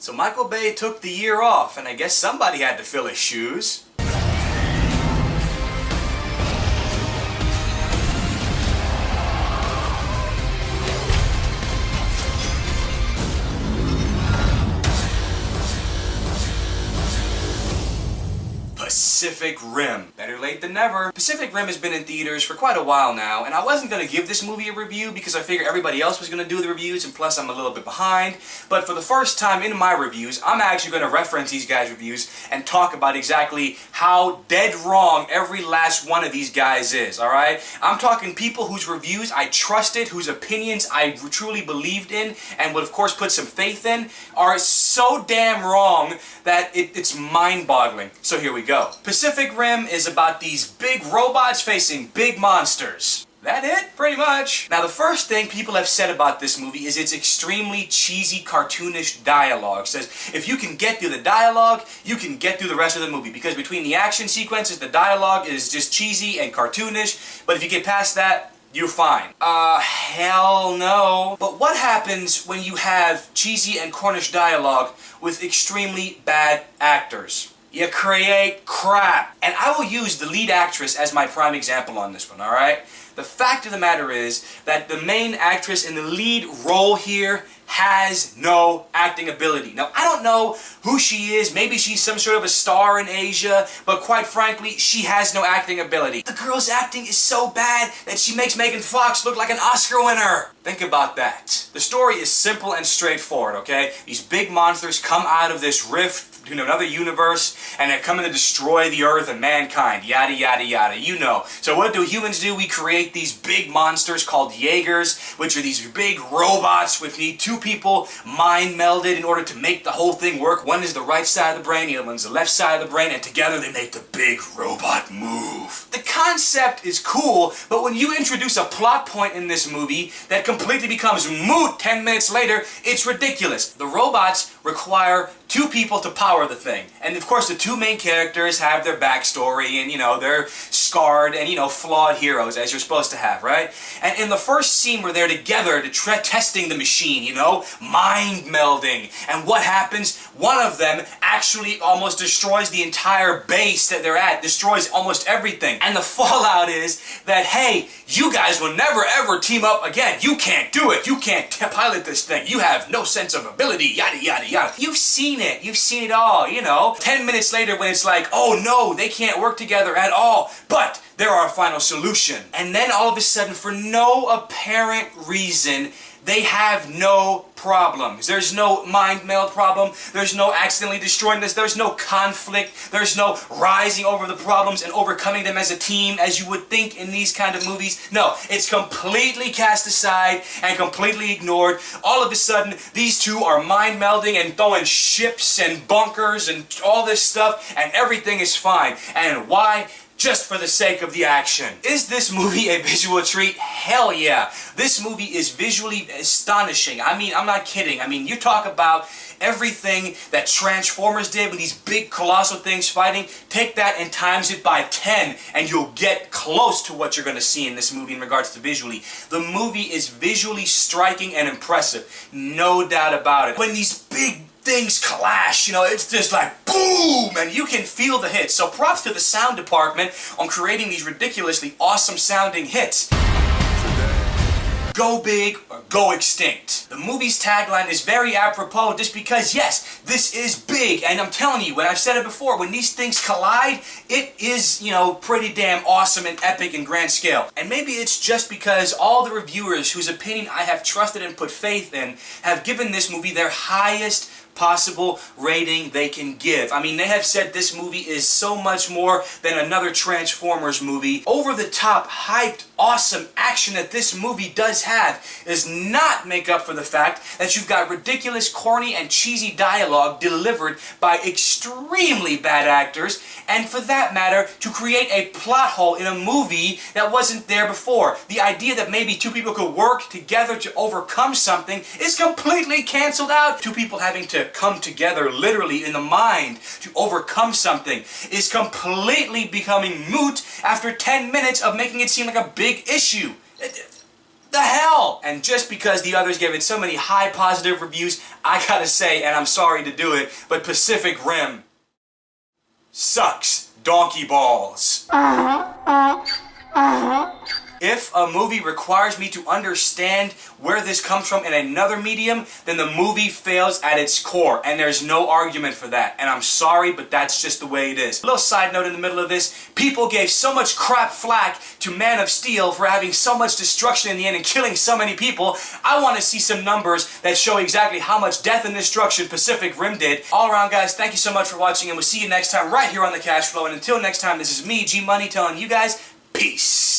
So Michael Bay took the year off, and I guess somebody had to fill his shoes. Pacific Rim. Better late than never. Pacific Rim has been in theaters for quite a while now, and I wasn't going to give this movie a review because I figured everybody else was going to do the reviews, and plus I'm a little bit behind. But for the first time in my reviews, I'm actually going to reference these guys' reviews and talk about exactly how dead wrong every last one of these guys is, alright? I'm talking people whose reviews I trusted, whose opinions I truly believed in, and would of course put some faith in, are so damn wrong that it's mind-boggling. So here we go. Pacific Rim is about these big robots facing big monsters. That it? Pretty much. Now the first thing people have said about this movie is its extremely cheesy, cartoonish dialogue. Says if you can get through the dialogue, you can get through the rest of the movie. Because between the action sequences, the dialogue is just cheesy and cartoonish. But if you get past that, you're fine. Hell no. But what happens when you have cheesy and cornish dialogue with extremely bad actors? You create crap. And I will use the lead actress as my prime example on this one, alright? The fact of the matter is that the main actress in the lead role here has no acting ability. Now, I don't know who she is. Maybe she's some sort of a star in Asia, but quite frankly, she has no acting ability. The girl's acting is so bad that she makes Megan Fox look like an Oscar winner. Think about that. The story is simple and straightforward, okay? These big monsters come out of this rift to another universe, and they're coming to destroy the Earth and mankind, yada yada yada, you know. So what do humans do? We create these big monsters called Jaegers, which are these big robots which need two people mind melded in order to make the whole thing work. One is the right side of the brain, the other one's the left side of the brain, and together they make the big robot move. The concept is cool, but when you introduce a plot point in this movie that completely becomes moot 10 minutes later, it's ridiculous. The robots require two people to power the thing. And of course the two main characters have their backstory and, you know, they're scarred and, you know, flawed heroes as you're supposed to have, right? And in the first scene where they're together testing the machine, you know, mind melding. And what happens? One of them actually almost destroys the entire base that they're at, destroys almost everything. And the fallout is that, hey, you guys will never ever team up again. You can't do it. You can't pilot this thing. You have no sense of ability, yada yada yada. You've seen it. You've seen it all, you know. 10 minutes later when it's like, oh no, they can't work together at all, but they're our final solution. And then all of a sudden, for no apparent reason, they have no problems. There's no mind meld problem. There's no accidentally destroying this. There's no conflict. There's no rising over the problems and overcoming them as a team as you would think in these kind of movies. No, it's completely cast aside and completely ignored. All of a sudden, these two are mind melding and throwing ships and bunkers and all this stuff, and everything is fine. And why? Just for the sake of the action. Is this movie a visual treat? Hell yeah. This movie is visually astonishing. I mean, I'm not kidding. I mean, you talk about everything that Transformers did with these big colossal things fighting, take that and times it by 10 and you'll get close to what you're going to see in this movie in regards to visually. The movie is visually striking and impressive. No doubt about it. When these big things clash, you know, it's just like boom, and you can feel the hits. So props to the sound department on creating these ridiculously awesome sounding hits. Go big or go extinct. The movie's tagline is very apropos just because, yes, this is big, and I'm telling you, when I've said it before, when these things collide, it is, you know, pretty damn awesome and epic and grand scale. And maybe it's just because all the reviewers whose opinion I have trusted and put faith in have given this movie their highest possible rating they can give. I mean, they have said this movie is so much more than another Transformers movie. Over the top, hyped, awesome action that this movie does have does not make up for the fact that you've got ridiculous, corny, and cheesy dialogue delivered by extremely bad actors, and for that matter, to create a plot hole in a movie that wasn't there before. The idea that maybe two people could work together to overcome something is completely canceled out. Two people having to come together literally in the mind to overcome something is completely becoming moot after 10 minutes of making it seem like a big issue. the hell? And just because the others gave it so many high positive reviews, I gotta say, and I'm sorry to do it, but Pacific Rim sucks donkey balls. If a movie requires me to understand where this comes from in another medium, then the movie fails at its core, and there's no argument for that. And I'm sorry, but that's just the way it is. A little side note in the middle of this, people gave so much crap flack to Man of Steel for having so much destruction in the end and killing so many people. I want to see some numbers that show exactly how much death and destruction Pacific Rim did. All around, guys, thank you so much for watching, and we'll see you next time right here on The Cash Flow. And until next time, this is me, G Money, telling you guys, peace.